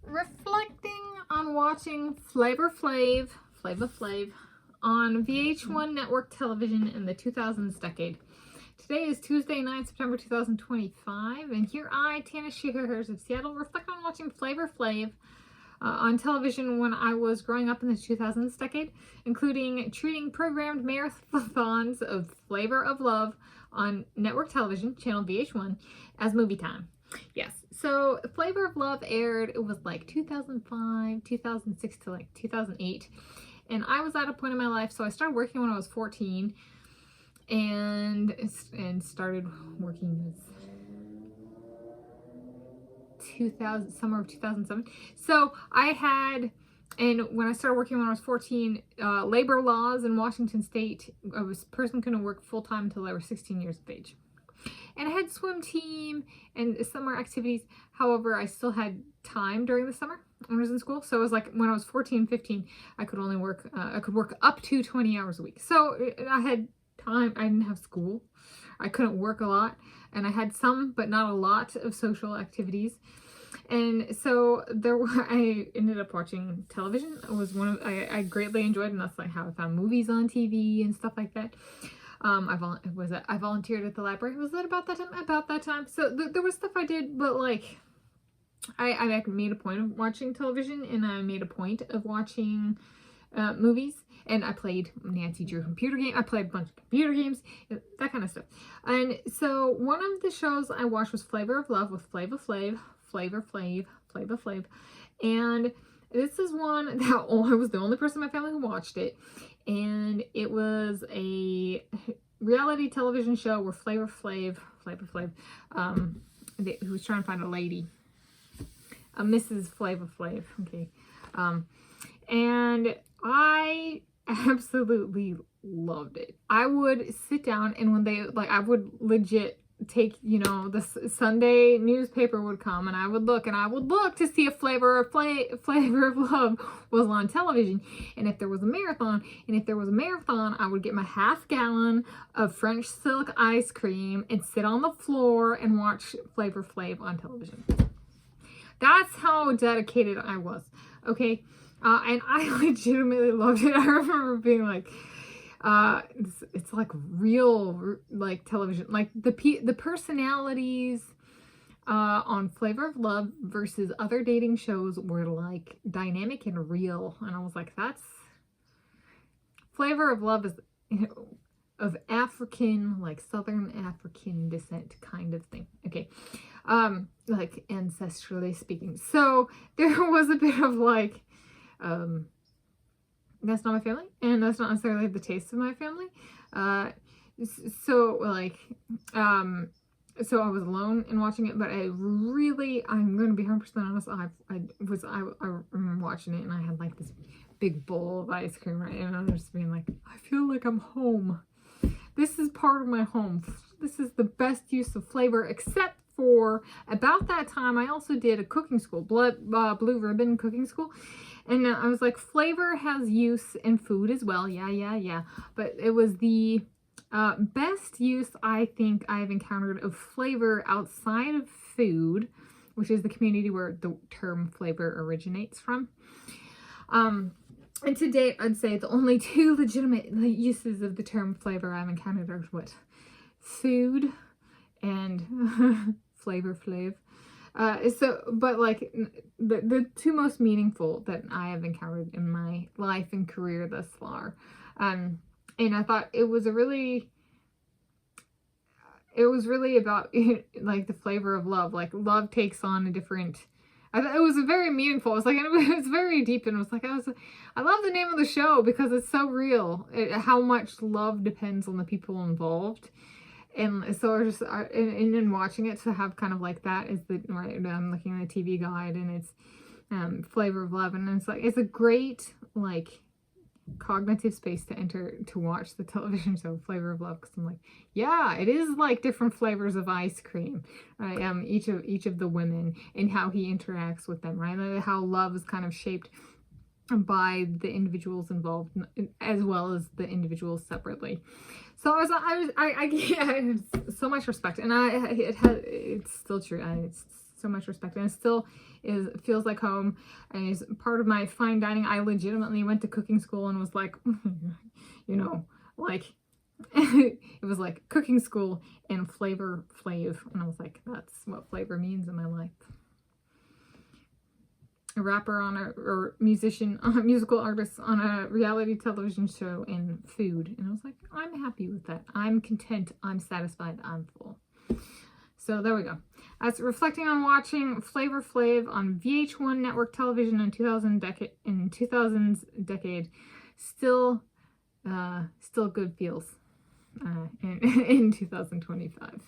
reflecting on watching Flavor Flav on VH1 network television in the 2000s decade. Today is Tuesday, 9 September 2025, and here I, Tanis Coralee of Seattle, reflect on watching Flavor Flav on television when I was growing up in the 2000s decade, including treating programmed marathons of Flavor of Love on network television, channel VH1, as movie time. Yes, so Flavor of Love aired, it was like 2005, 2006 to like 2008, and I was at a point in my life, so I started working when I was 14, and started working as 2000, summer of 2007. So I had, and when I started working when I was 14, labor laws in Washington State, a person couldn't work full-time until they were 16 years of age. And I had swim team and summer activities. However, I still had time during the summer when I was in school. So it was like when I was 14, 15, I could only work, I could work up to 20 hours a week. So I had time. I didn't have school. I couldn't work a lot. And I had some, but not a lot of social activities. And so I ended up watching television. It was I greatly enjoyed it, and that's like how I found movies on TV and stuff like that. I volunteered at the library. Was that about that time? About that time. So there was stuff I did, but like I made a point of watching television, and I made a point of watching movies. And I played Nancy Drew computer game. I played a bunch of computer games, that kind of stuff. And so one of the shows I watched was Flavor of Love with Flavor Flav. And this is one that I was the only person in my family who watched it. And it was a reality television show where Flavor Flav, who was trying to find a lady, Mrs. Flavor Flav, okay. And I absolutely loved it. I would sit down, and when they, like, I would legit take, you know, the Sunday newspaper would come, and I would look to see if Flavor of Love was on television, and if there was a marathon, I would get my half gallon of French silk ice cream and sit on the floor and watch Flavor Flav on television. That's how dedicated I was, okay? And I legitimately loved it. I remember being like, it's like real, like television, like the personalities on Flavor of Love versus other dating shows were like dynamic and real. And I was like, that's Flavor of Love is, you know, of African, like Southern African descent kind of thing. Okay. Like ancestrally speaking. So there was a bit of like, that's not my family, and that's not necessarily the taste of my family. So I was alone in watching it, but I'm going to be 100% honest. I remember watching it, and I had like this big bowl of ice cream, right? And I was just being like, I feel like I'm home. This is part of my home. This is the best use of flavor, except for about that time, I also did a cooking school, Blue Ribbon cooking school. And I was like, flavor has use in food as well. Yeah. But it was the best use I think I've encountered of flavor outside of food, which is the community where the term flavor originates from. And to date, I'd say the only two legitimate uses of the term flavor I've encountered are what? Food and Flavor Flav. But like the two most meaningful that I have encountered in my life and career thus far. And I thought it was really about like the flavor of love. Like love takes on a different, I thought it was very meaningful. It was very deep, and it was like, I love the name of the show because it's so real. How much love depends on the people involved. And so in watching it, to have kind of like that is the, right, I'm looking at a TV guide, and it's Flavor of Love, and it's like, it's a great like cognitive space to enter to watch the television show Flavor of Love, because I'm like, yeah, it is like different flavors of ice cream, right? Each of the women and how he interacts with them, right? How love is kind of shaped by the individuals involved as well as the individuals separately. So I had so much respect, and it's still true. It's so much respect, and it still feels like home, and is part of my fine dining. I legitimately went to cooking school and was like, you know, like it was like cooking school and Flavor Flav, and I was like, that's what flavor means in my life. A rapper or musician, musical artist on a reality television show, and food. And I was like, I'm happy with that. I'm content. I'm satisfied. I'm full. So there we go. As reflecting on watching Flavor Flav on VH1 network television in 2000's decade, still good feels in 2025.